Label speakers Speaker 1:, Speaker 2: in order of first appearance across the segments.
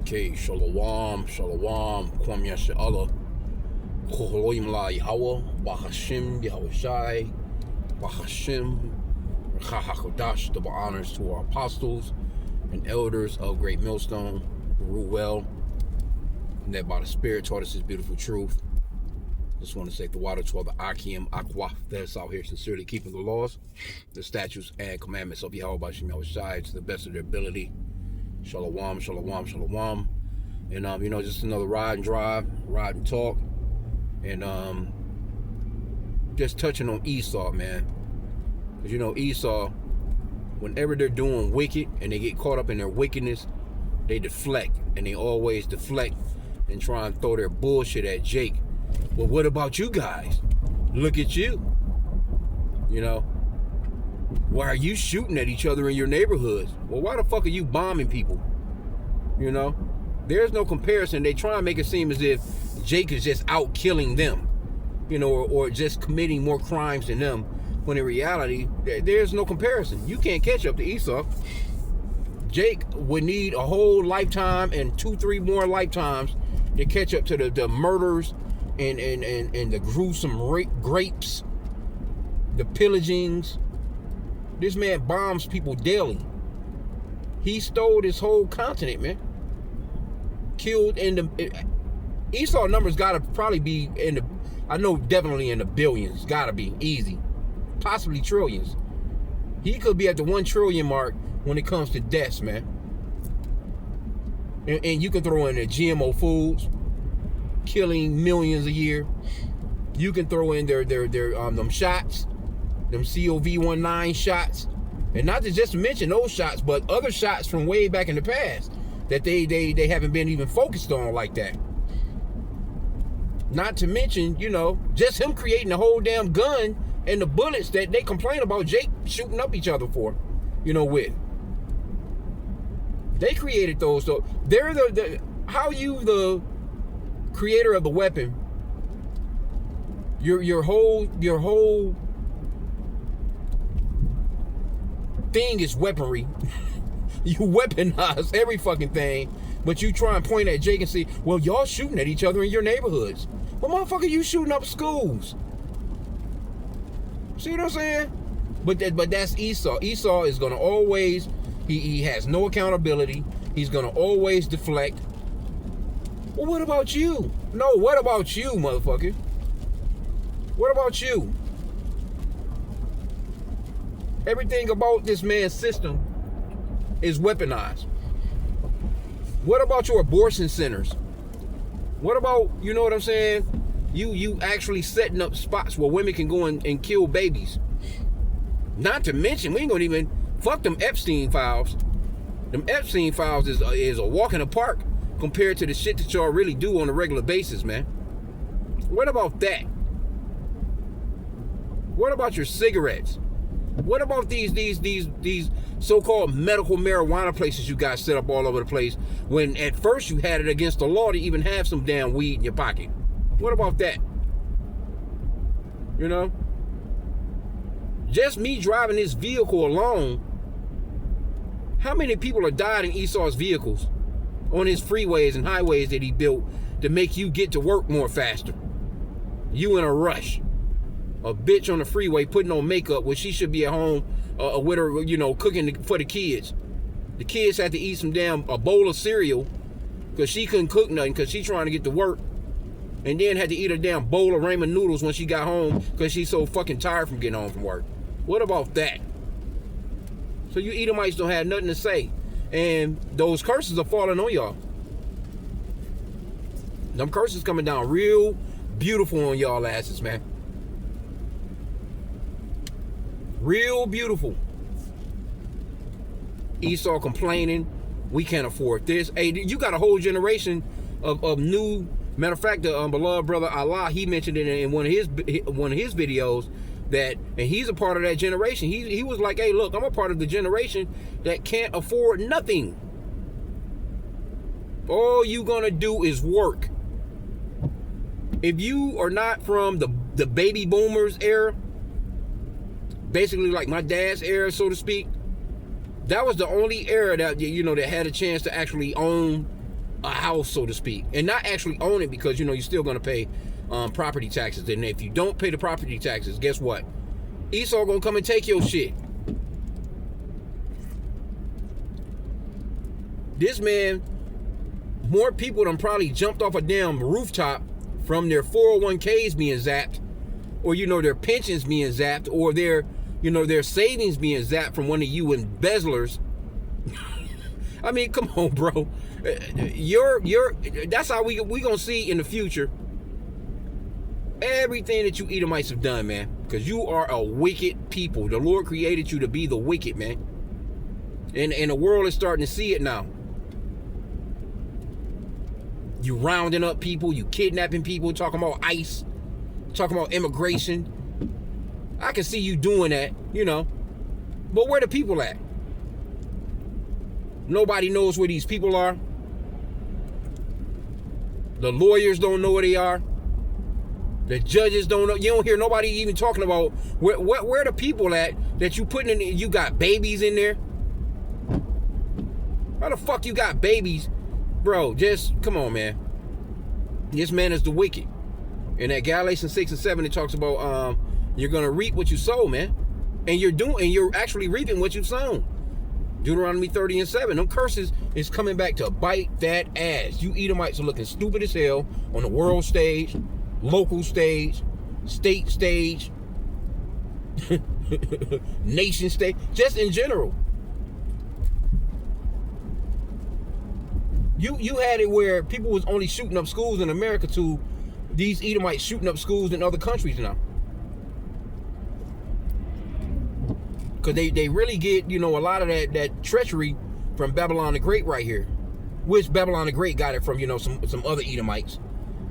Speaker 1: Okay, Shalom, Shalom, Kwam Yasha'Allah, Choholoim La Yahweh, Bahashim Yahweh Shai, Bahashim, Chahakodash, double honors to our apostles and elders of Great Millstone, who rule well, and that by the Spirit taught us His beautiful truth. Just want to say the water to all the Akim, Aqua, that's out here sincerely keeping the laws, the statutes, and commandments of Yahweh Bahashim Yahweh Shai to the best of their ability. Shalom, shalom, shalom. And just another ride and drive, ride and talk. And just touching on Esau, man. Because Esau, whenever they're doing wicked and they get caught up in their wickedness, they deflect. And they always deflect and try and throw their bullshit at Jake. Well, what about you guys? Look at you. Why are you shooting at each other in your neighborhoods? Well, why the fuck are you bombing people? There's no comparison. They try and make it seem as if Jake is just out killing them, or just committing more crimes than them, when in reality, there's no comparison. You can't catch up to Esau. Jake would need a whole lifetime and 2-3 more lifetimes to catch up to the murders and the gruesome rapes, the pillagings. This man bombs people daily. He stole this whole continent, man. Killed Esau numbers gotta probably be definitely in the billions. Gotta be easy. Possibly trillions. He could be at the 1 trillion mark when it comes to deaths, man. And you can throw in the GMO foods, killing millions a year. You can throw in their them shots. Them COV-19 shots, and not to just mention those shots, but other shots from way back in the past that they haven't been even focused on like that. Not to mention, just him creating the whole damn gun and the bullets that they complain about Jake shooting up each other for, with. They created those, so they're how you the creator of the weapon. Your whole thing is weaponry. You weaponize every fucking thing, but you try and point at Jake and say, well, y'all shooting at each other in your neighborhoods. Well, motherfucker, you shooting up schools. See what I'm saying? But that's Esau. Esau is gonna always, he has no accountability. He's gonna always deflect. Well, what about you? No, what about you, motherfucker? What about you? Everything about this man's system is weaponized. What about your abortion centers? What about, what I'm saying? You actually setting up spots where women can go and kill babies. Not to mention, we ain't gonna even fuck them Epstein files. Them Epstein files is a walk in the park compared to the shit that y'all really do on a regular basis, man. What about that? What about your cigarettes? What about these so-called medical marijuana places you got set up all over the place, when at first you had it against the law to even have some damn weed in your pocket? What about that? Just me driving this vehicle alone, how many people have died in Esau's vehicles on his freeways and highways that he built to make you get to work more faster? You in a rush. A bitch on the freeway putting on makeup when she should be at home with her, cooking for the kids. The kids had to eat a bowl of cereal because she couldn't cook nothing because she trying to get to work. And then had to eat a damn bowl of ramen noodles when she got home because she's so fucking tired from getting home from work. What about that? So you Edomites don't have nothing to say. And those curses are falling on y'all. Them curses coming down real beautiful on y'all asses, man. Real beautiful. Esau complaining, we can't afford this. Hey, you got a whole generation of new. Matter of fact, the beloved brother Allah, he mentioned it in one of his videos that, and he's a part of that generation. He was like, hey, look, I'm a part of the generation that can't afford nothing. All you gonna do is work. If you are not from the baby boomers era, basically like my dad's era, so to speak, that was the only era that that had a chance to actually own a house, so to speak, and not actually own it, because you're still going to pay property taxes. And if you don't pay the property taxes, guess what? Esau gonna come and take your shit. This man, more people done probably jumped off a damn rooftop from their 401ks being zapped, or their pensions being zapped, or their savings being zapped from one of you embezzlers. I mean, come on, bro. That's how we gonna see in the future everything that you Edomites have done, man. Because you are a wicked people. The Lord created you to be the wicked, man. And the world is starting to see it now. You rounding up people, you kidnapping people, talking about ICE, talking about immigration. I can see you doing that, But where the people at? Nobody knows where these people are. The lawyers don't know where they are. The judges don't know. You don't hear nobody even talking about where the people at that you putting in. You got babies in there. How the fuck you got babies? Bro, just come on, man. This man is the wicked. And that Galatians 6 and 7, it talks about you're gonna reap what you sow, man. And you're actually reaping what you've sown. Deuteronomy 30 and 7. Them curses is coming back to bite that ass. You Edomites are looking stupid as hell on the world stage, local stage, state stage, nation stage, just in general. You had it where people was only shooting up schools in America to these Edomites shooting up schools in other countries now. Because they really get, a lot of that treachery from Babylon the Great right here. Which Babylon the Great got it from, some other Edomites,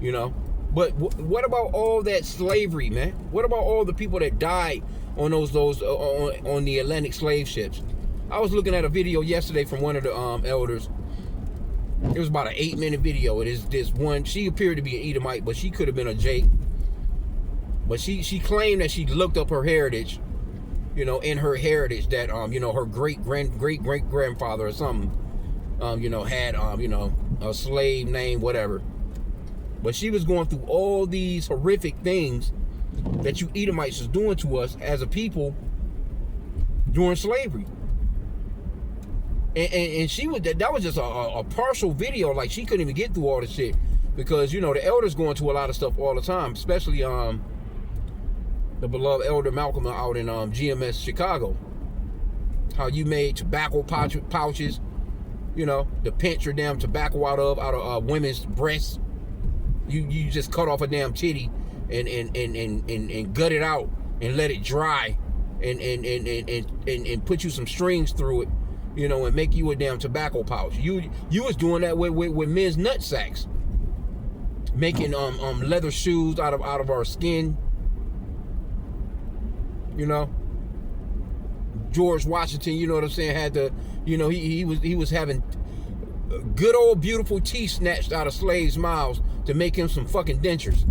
Speaker 1: But what about all that slavery, man? What about all the people that died on those on the Atlantic slave ships? I was looking at a video yesterday from one of the elders. It was about an 8-minute video. It is this one. She appeared to be an Edomite, but she could have been a Jake. But she claimed that she looked up her heritage, in her heritage that her great grandfather or something, had a slave name, whatever. But she was going through all these horrific things that you Edomites was doing to us as a people during slavery. And she was that was just a partial video. Like, she couldn't even get through all the shit because the elders going to a lot of stuff all the time, especially the beloved elder Malcolm out in GMS Chicago. How you made tobacco pouches, to pinch your damn tobacco out of women's breasts. You just cut off a damn titty and gut it out and let it dry and put you some strings through it, and make you a damn tobacco pouch. You was doing that with men's nut sacks, making leather shoes out of our skin. George Washington, you know what I'm saying, had the, he was having good old beautiful teeth snatched out of slaves' mouths to make him some fucking dentures.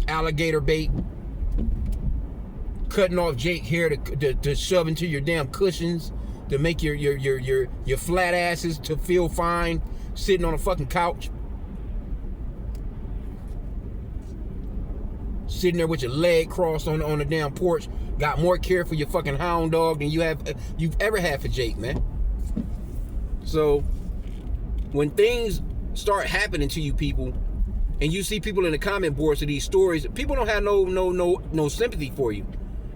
Speaker 1: Alligator bait, cutting off Jake hair to shove into your damn cushions to make your flat asses to feel fine sitting on a fucking couch. Sitting there with your leg crossed on the damn porch, got more care for your fucking hound dog than you've ever had for Jake, man. So when things start happening to you people, and you see people in the comment boards of these stories, people don't have no sympathy for you.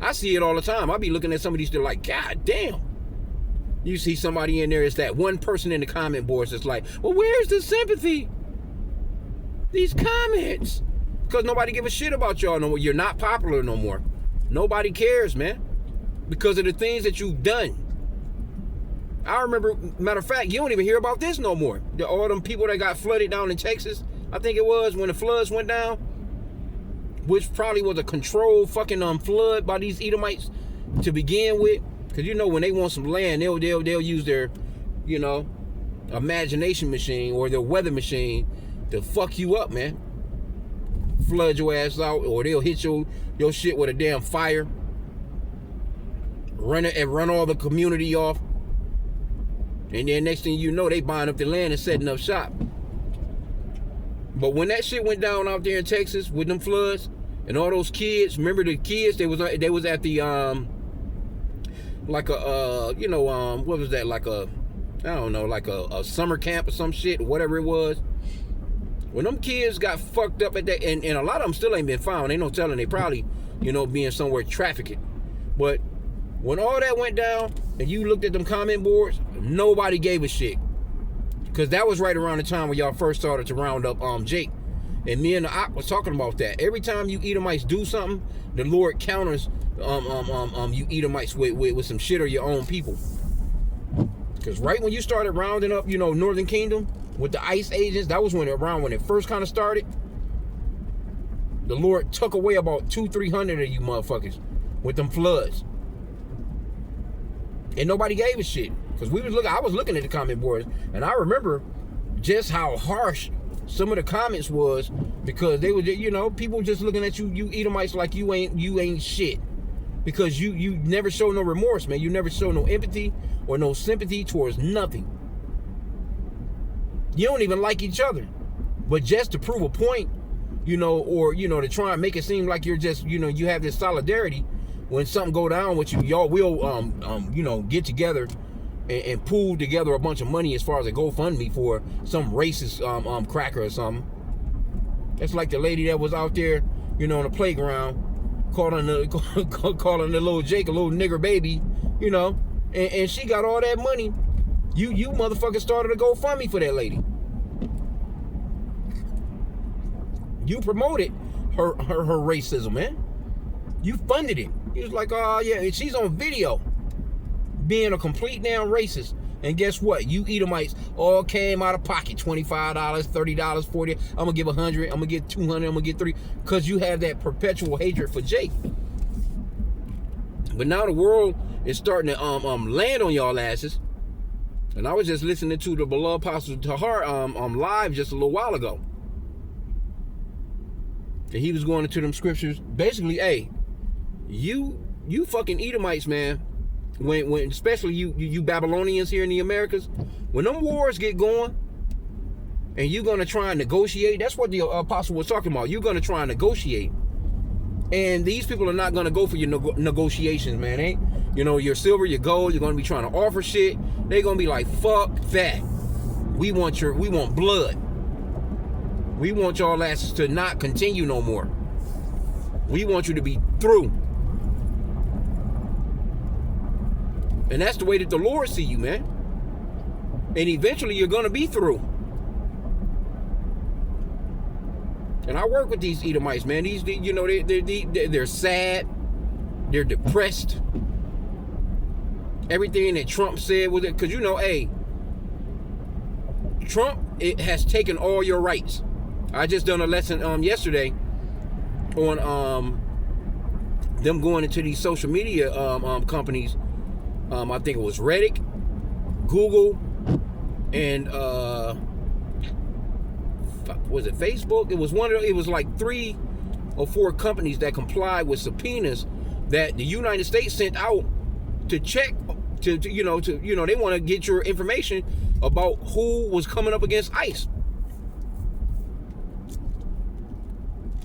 Speaker 1: I see it all the time. I be looking at some of these, they're like, God damn. You see somebody in there, it's that one person in the comment boards that's like, well, where's the sympathy? These comments. Because nobody give a shit about y'all no more. You're not popular no more. Nobody cares, man. Because of the things that you've done. I remember, matter of fact, you don't even hear about this no more. All them people that got flooded down in Texas, I think it was, when the floods went down, which probably was a controlled fucking flood by these Edomites to begin with. Because when they want some land, they'll use their, imagination machine or their weather machine to fuck you up, man. Flood your ass out, or they'll hit your shit with a damn fire. Run all the community off. And then next thing you know, they buying up the land and setting up shop. But when that shit went down out there in Texas with them floods and all those kids, remember the kids? They was at the like a what was that, like a, I don't know, like a summer camp or some shit, whatever it was. When them kids got fucked up at that, and a lot of them still ain't been found. Ain't no telling. They probably, being somewhere trafficking. But when all that went down and you looked at them comment boards, nobody gave a shit. Because that was right around the time when y'all first started to round up Jake. And me and the Op was talking about that. Every time you Edomites do something, the Lord counters you Edomites with some shit or your own people. Because right when you started rounding up, Northern Kingdom with the ICE agents, that was when it first kind of started. The Lord took away about 200-300 of you motherfuckers with them floods. And nobody gave a shit. Because I was looking at the comment boards, and I remember just how harsh some of the comments was, because they were, people just looking at you Edomites like you ain't shit. Because you never show no remorse, man. You never show no empathy or no sympathy towards nothing. You don't even like each other. But just to prove a point, or to try and make it seem like you're just, you have this solidarity, when something go down with you, y'all will get together and pool together a bunch of money as far as a GoFundMe for some racist cracker or something. That's like the lady that was out there, on the playground, calling the little Jake a little nigger baby, and she got all that money. You motherfuckers started a GoFundMe for that lady. You promoted her racism, man. You funded it. He was like, oh yeah, and she's on video being a complete damn racist. And guess what? You Edomites all came out of pocket. $25, $30, $40. I'm gonna give 100. I'm gonna get 200. I'm gonna get 3. Because you have that perpetual hatred for Jake. But now the world is starting to land on y'all asses. And I was just listening to the beloved Apostle Tahar live just a little while ago. And he was going into them scriptures. Basically, hey, you fucking Edomites, man. When especially you Babylonians here in the Americas, when them wars get going, and you're gonna try and negotiate. That's what the apostle was talking about. You're gonna try and negotiate, and these people are not gonna go for your negotiations, man. Ain't your silver, your gold. You're gonna be trying to offer shit. They're gonna be like, fuck that. We want blood. We want y'all asses to not continue no more. We want you to be through. And that's the way that the Lord see you, man. And eventually you're going to be through. And I work with these Edomites, man. They're sad. They're depressed. Everything that Trump said was it. Because, hey, Trump, it has taken all your rights. I just done a lesson yesterday on them going into these social media companies. I think it was Reddit, Google, and was it Facebook? It was it was like 3 or 4 companies that complied with subpoenas that the United States sent out to check they want to get your information about who was coming up against ICE,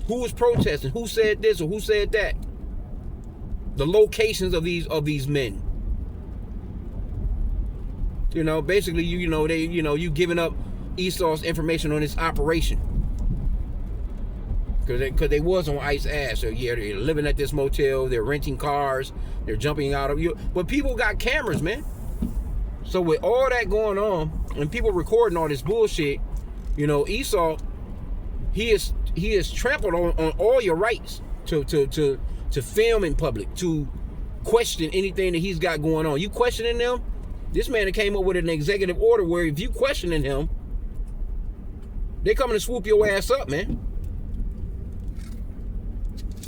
Speaker 1: who was protesting, who said this or who said that, the locations of these men. Basically, you giving up Esau's information on this operation. Because they was on ICE ass. So yeah, they're living at this motel, they're renting cars, they're jumping out of you. But people got cameras, man. So with all that going on, and people recording all this bullshit, Esau, he is trampled on all your rights to film in public, to question anything that he's got going on. You questioning them? This man came up with an executive order where if you questioning him, they coming to swoop your ass up, man.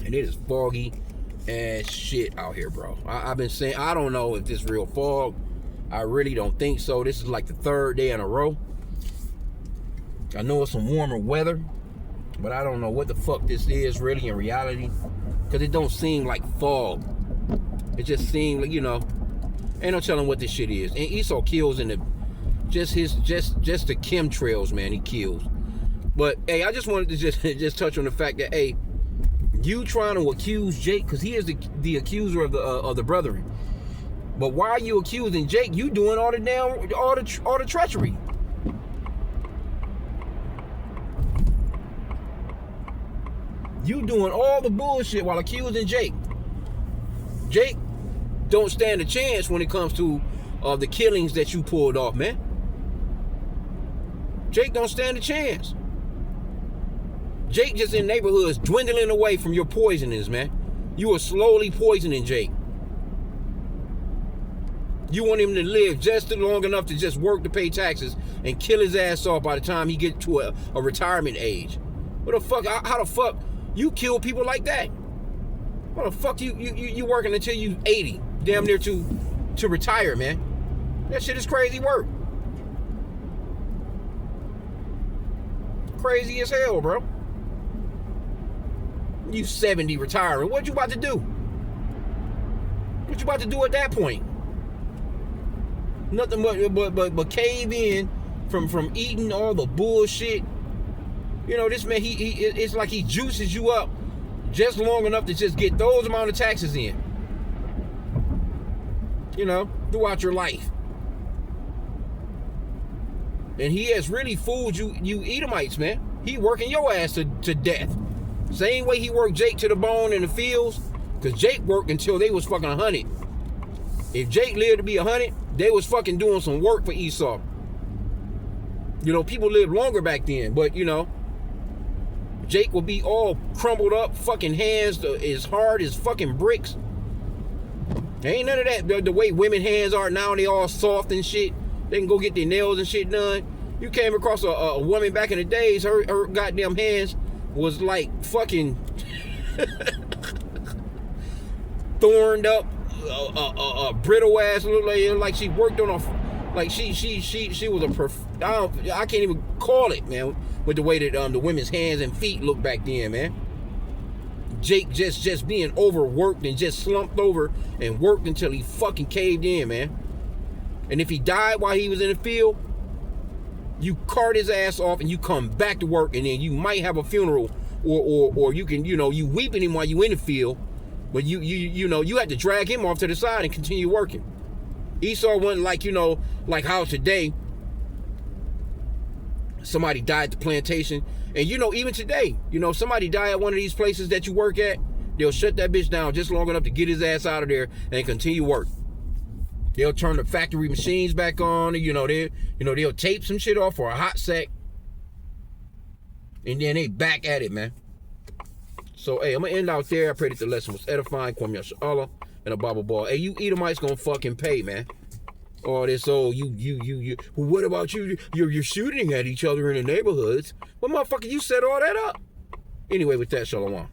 Speaker 1: And it is foggy as shit out here, bro. I've been saying, I don't know if this real fog. I really don't think so. This is like the 3rd day in a row. I know it's some warmer weather, but I don't know what the fuck this is really in reality. Because it don't seem like fog. It just seems like, ain't no telling what this shit is. And Esau kills in just the chemtrails, man, he kills. But hey, I just wanted to just touch on the fact that hey, you trying to accuse Jake because he is the accuser of the brethren. But why are you accusing Jake? You doing all the treachery. You doing all the bullshit while accusing Jake. Jake don't stand a chance when it comes to the killings that you pulled off, man. Jake don't stand a chance. Jake just in neighborhoods dwindling away from your poisonings, man. You are slowly poisoning Jake. You want him to live just long enough to just work to pay taxes and kill his ass off by the time he get to a retirement age. What the fuck? How the fuck you kill people like that? What the fuck you working until you 80, damn near to retire, man? That shit is crazy work. Crazy as hell, bro. You 70 retiring. What you about to do? What you about to do at that point? Nothing but cave in from eating all the bullshit. You know, this man, it's like he juices you up just long enough to just get those amount of taxes in. You know, throughout your life. And he has really fooled you Edomites, man. He working your ass to death. Same way he worked Jake to the bone in the fields, because Jake worked until they was fucking 100. If Jake lived to be 100, they was fucking doing some work for Esau. You know, people lived longer back then, but you know, Jake will be all crumbled up, fucking hands as hard as fucking bricks. Ain't none of that. The way women hands are now, they all soft and shit. They can go get their nails and shit done. You came across a woman back in the days, her goddamn hands was like fucking thorned up, brittle ass, look like she worked on a, like she was a I can't even call it, man, with the way that the women's hands and feet look back then, man. Jake just being overworked and just slumped over and worked until he fucking caved in, man. And if he died while he was in the field, you cart his ass off and you come back to work, and then you might have a funeral, or you can, you know, you weeping him while you in the field, but you know, you had to drag him off to the side and continue working. Esau wasn't like, you know, like how today somebody died at the plantation, and you know, even today, you know, somebody die at one of these places that you work at, they'll shut that bitch down just long enough to get his ass out of there and continue work. They'll turn the factory machines back on, you know, they'll tape some shit off for a hot sec, and then they back at it, man. So, hey, I'm gonna end out there. I pray that the lesson was edifying. Kwame Yashala and a Bible ball. Hey, you Edomites gonna fucking pay, man. All this, you. Well, what about you? You're shooting at each other in the neighborhoods. Well, motherfucker, you set all that up. Anyway, with that, shalom.